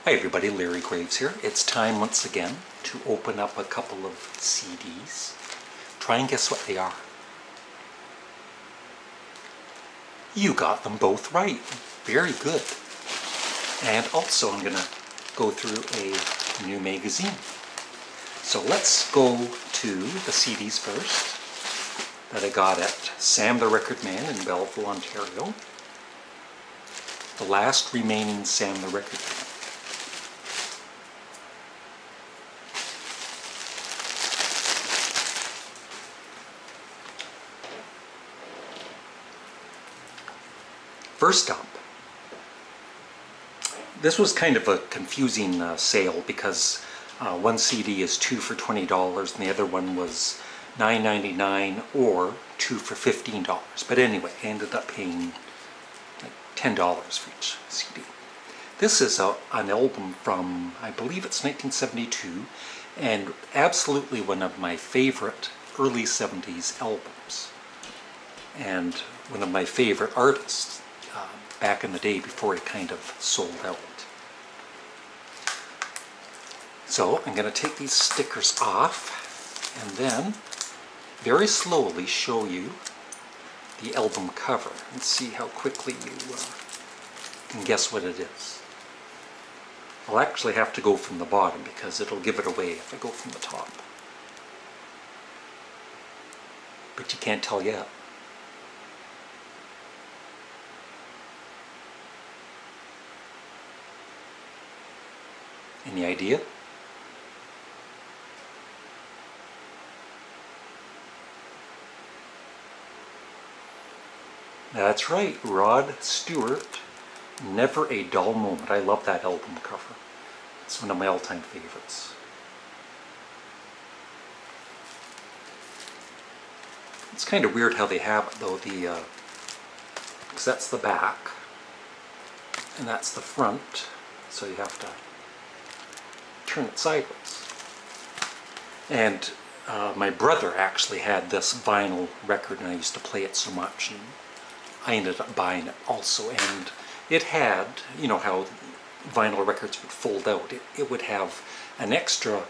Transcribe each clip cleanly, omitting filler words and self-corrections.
Hi everybody, Larry Graves here. It's time once again to open up a couple of CDs. Try and guess what they are. You got them both right. Very good. And also I'm going to go through a new magazine. So let's go to the CDs first that I got at Sam the Record Man in Belleville, Ontario. The last remaining Sam the Record Man. First up, this was kind of a confusing sale because one CD is 2 for $20 and the other one was $9.99 or 2 for $15. But anyway, I ended up paying like $10 for each CD. This is an album from, I believe it's 1972, and absolutely one of my favorite early 70s albums. And one of my favorite artists. Back in the day before it kind of sold out. So I'm going to take these stickers off and then very slowly show you the album cover and see how quickly you can guess what it is. I'll actually have to go from the bottom because it'll give it away if I go from the top. But you can't tell yet. Any idea? That's right, Rod Stewart, Never a Dull Moment. I love that album cover. It's one of my all-time favorites. It's kind of weird how they have it though, because that's the back and that's the front, so you have to turn it sideways. And my brother actually had this vinyl record and I used to play it so much and I ended up buying it also. And it had, you know how vinyl records would fold out, it would have an extra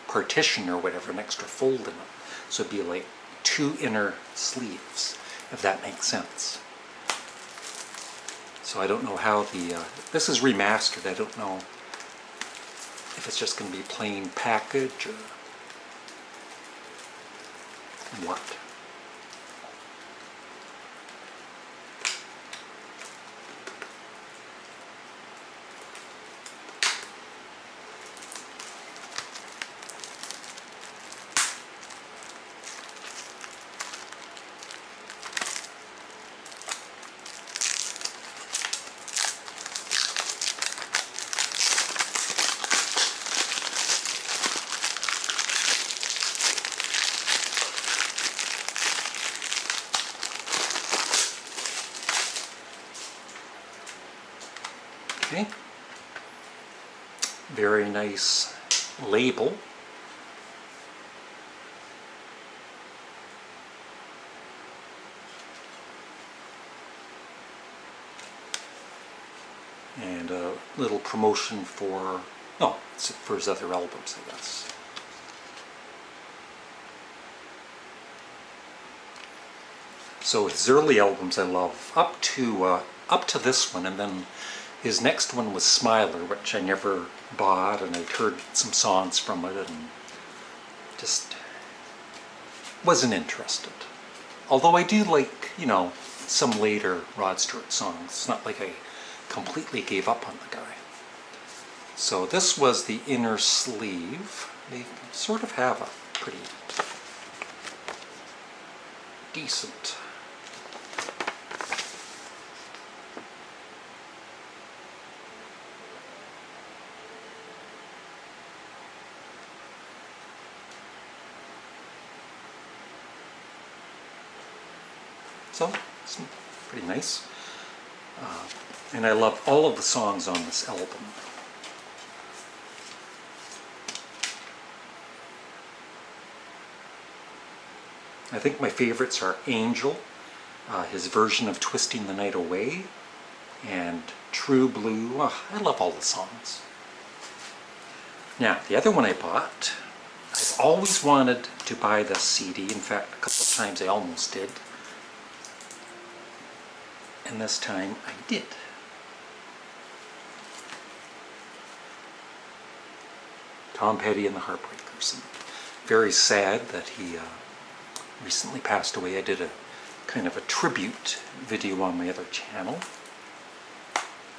partition or whatever, an extra fold in it. So it'd be like 2 inner sleeves, if that makes sense. So I don't know how this is remastered, I don't know if it's just going to be plain package or what. Okay. Very nice label. And a little promotion for, oh, it's for his other albums, I guess. So his early albums I love, up to this one, and then his next one was Smiler, which I never bought, and I'd heard some songs from it and just wasn't interested. Although I do like, you know, some later Rod Stewart songs. It's not like I completely gave up on the guy. So this was the inner sleeve. They sort of have a pretty decent so it's pretty nice. And I love all of the songs on this album. I think my favorites are Angel, his version of Twisting the Night Away, and True Blue. Oh, I love all the songs. Now, the other one I bought, I've always wanted to buy this CD. In fact, a couple of times I almost did. And this time I did. Tom Petty and the Heartbreakers. And very sad that he recently passed away. I did a kind of a tribute video on my other channel,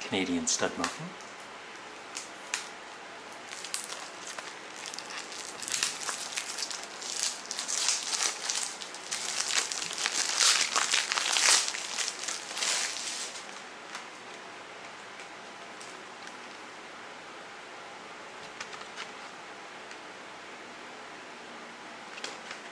Canadian Studmuffin.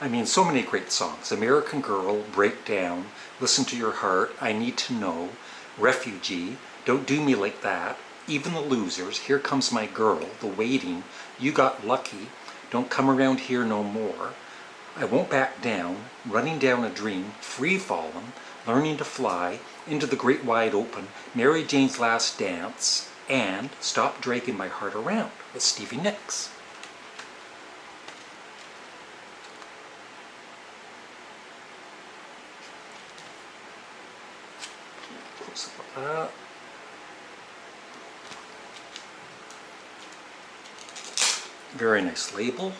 I mean, so many great songs. American Girl, Breakdown, Listen to Your Heart, I Need to Know, Refugee, Don't Do Me Like That, Even the Losers, Here Comes My Girl, The Waiting, You Got Lucky, Don't Come Around Here No More, I Won't Back Down, Running Down a Dream, Free Fallin', Learning to Fly, Into the Great Wide Open, Mary Jane's Last Dance, and Stop Dragging My Heart Around with Stevie Nicks. Very nice label.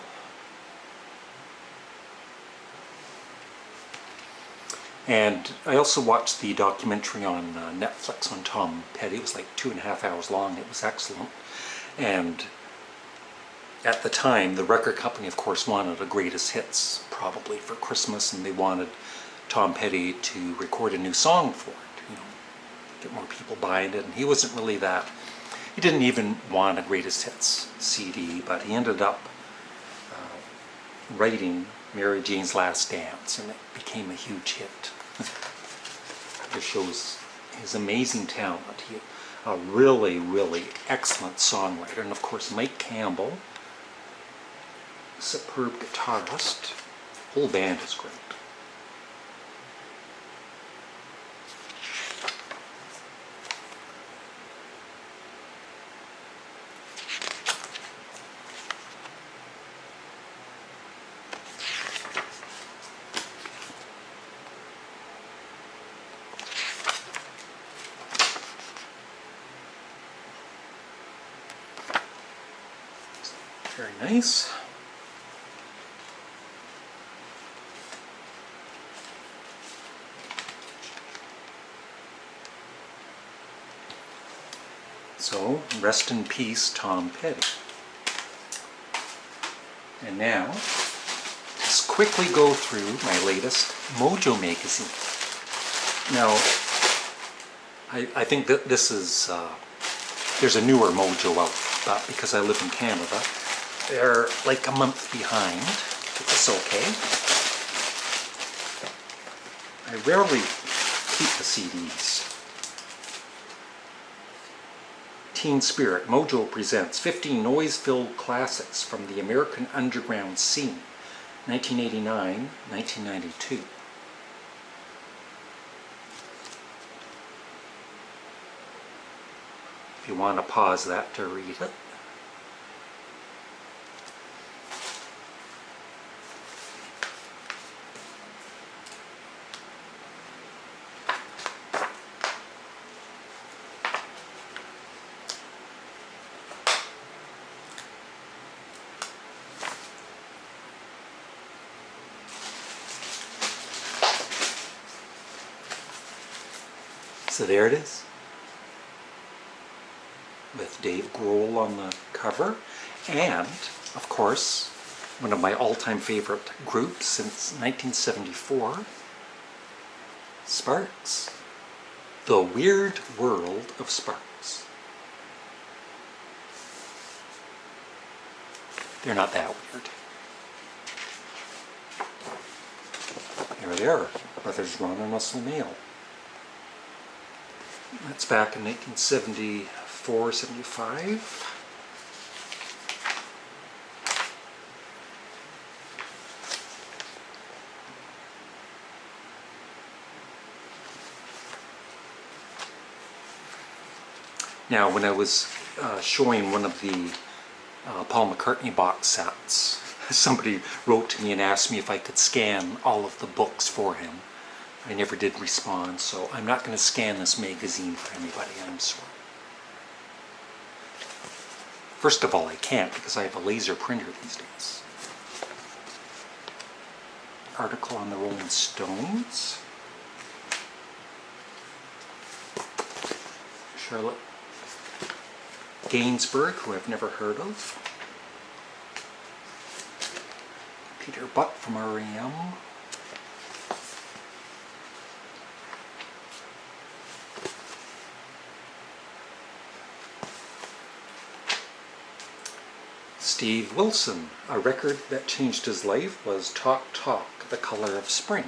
And I also watched the documentary on Netflix on Tom Petty. It was like 2.5 hours long. It was excellent. And at the time, the record company, of course, wanted a greatest hits probably for Christmas, and they wanted Tom Petty to record a new song for it. Get more people buying it, and he wasn't really that. He didn't even want a greatest hits CD, but he ended up writing Mary Jane's Last Dance, and it became a huge hit. It shows his amazing talent. He, a really, really excellent songwriter, and of course Mike Campbell, superb guitarist. The whole band is great. Very nice. So, rest in peace, Tom Petty. And now, just quickly go through my latest Mojo magazine. Now, I think that this is, there's a newer Mojo out, but because I live in Canada, they're like a month behind, but it's okay. I rarely keep the CDs. Teen Spirit, Mojo presents 50 noise-filled classics from the American underground scene, 1989-1992. If you want to pause that to read it. So there it is, with Dave Grohl on the cover, and of course, one of my all-time favorite groups since 1974, Sparks. The Weird World of Sparks. They're not that weird. Here they are, brothers Ron and Russell Mael. That's back in 1974, 75. Now, when I was showing one of the Paul McCartney box sets, somebody wrote to me and asked me if I could scan all of the books for him. I never did respond, so I'm not going to scan this magazine for anybody, I'm sorry. First of all, I can't because I have a laser printer these days. Article on the Rolling Stones. Charlotte Gainsbourg, who I've never heard of. Peter Buck from R.E.M. Steve Wilson, a record that changed his life was Talk Talk, The Color of Spring.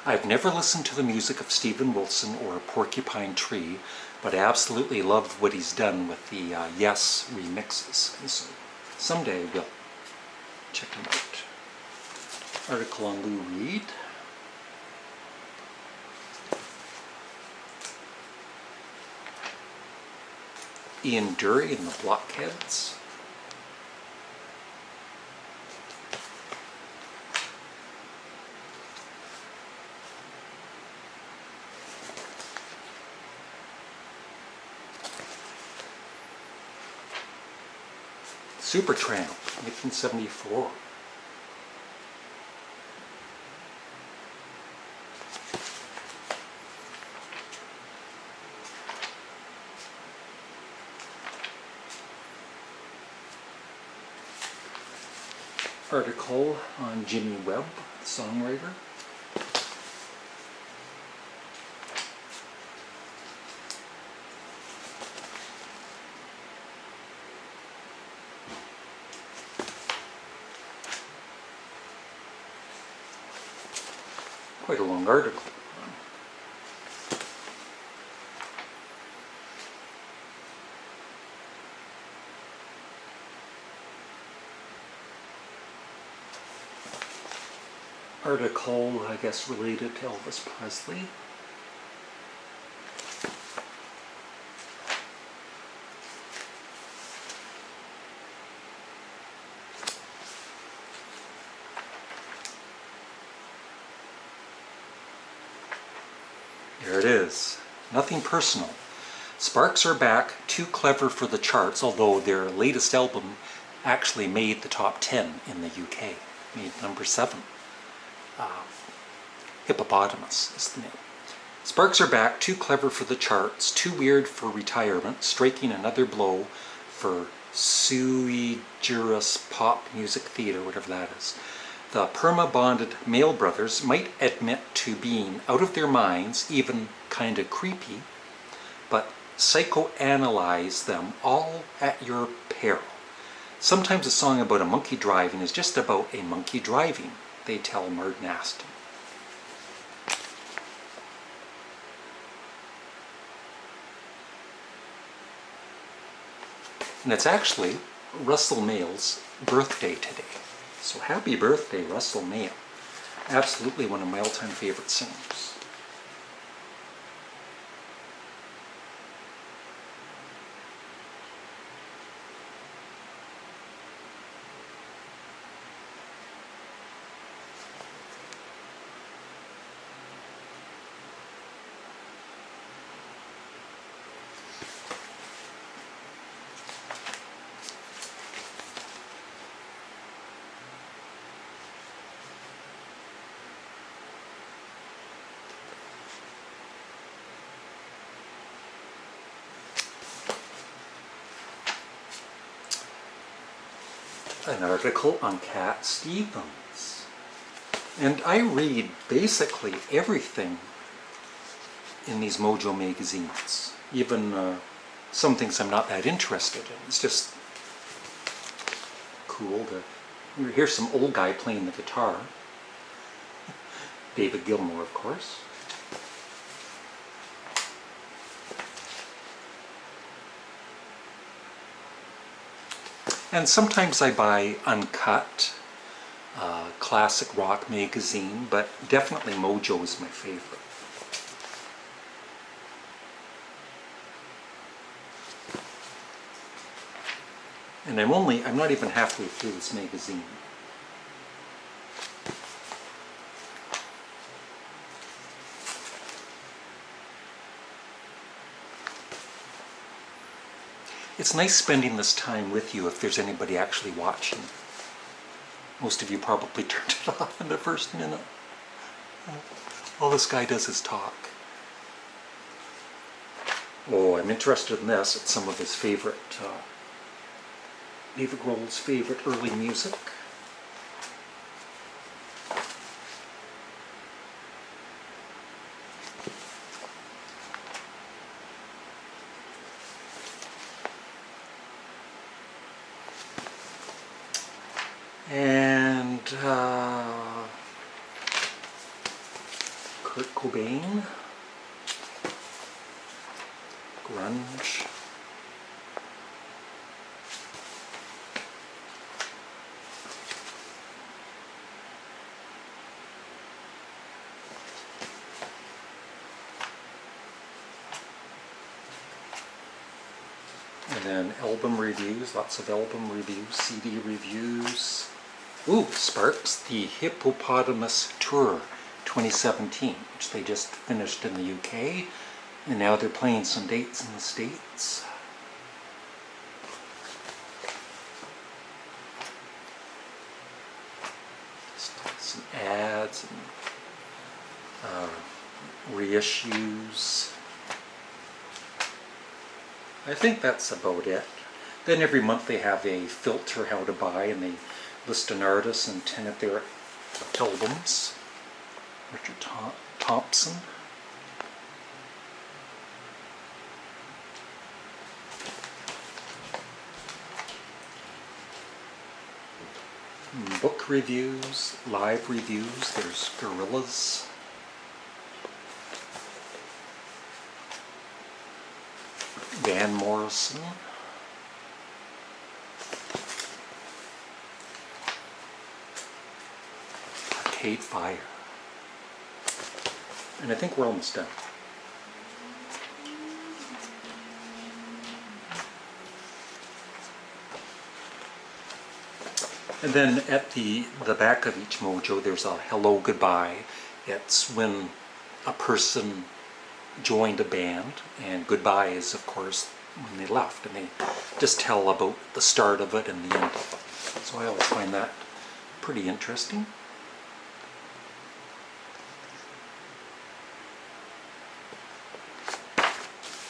I've never listened to the music of Steven Wilson or Porcupine Tree, but I absolutely love what he's done with the Yes remixes. And so someday I will check him out. Article on Lou Reed. Ian Dury and the Blockheads. Supertramp, 1974. Article on Jimmy Webb, the songwriter. Quite a long article. Article, I guess, related to Elvis Presley. There it is. Nothing personal. Sparks are back, too clever for the charts, although their latest album actually made the top 10 in the UK. Made number 7. Hippopotamus is the name. Sparks are back, too clever for the charts, too weird for retirement, striking another blow for sui juris pop music theater, whatever that is. The perma-bonded Mael brothers might admit to being out of their minds, even kinda creepy, but psychoanalyze them all at your peril. Sometimes a song about a monkey driving is just about a monkey driving, they tell Martin Aston. And it's actually Russell Mael's birthday today. So happy birthday, Russell Mael. Absolutely one of my all-time favorite singers. An article on Cat Stevens. And I read basically everything in these Mojo magazines, even some things I'm not that interested in. It's just cool to hear some old guy playing the guitar. David Gilmour, of course. And sometimes I buy Uncut, classic rock magazine, but definitely Mojo is my favorite. And I'm not even halfway through this magazine. It's nice spending this time with you if there's anybody actually watching. Most of you probably turned it off in the first minute. All this guy does is talk. Oh, I'm interested in this. It's some of his favorite, David Grohl's favorite early music. And Kurt Cobain, grunge. And then album reviews, lots of album reviews, CD reviews. Ooh, Sparks, the Hippopotamus Tour 2017, which they just finished in the UK, and now they're playing some dates in the States. Some ads and reissues. I think that's about it. Then every month they have a filter how to buy, and they list an artist and 10 of their albums. Richard Thompson. Book reviews, live reviews. There's Gorillaz. Van Morrison. Arcade Fire. And I think we're almost done. And then at the back of each Mojo there's a hello goodbye. It's when a person joined a band, and goodbye is of course when they left, and they just tell about the start of it and the end of it. So I always find that pretty interesting.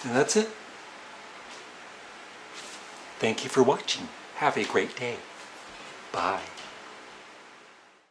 And that's it. Thank you for watching. Have a great day. Bye.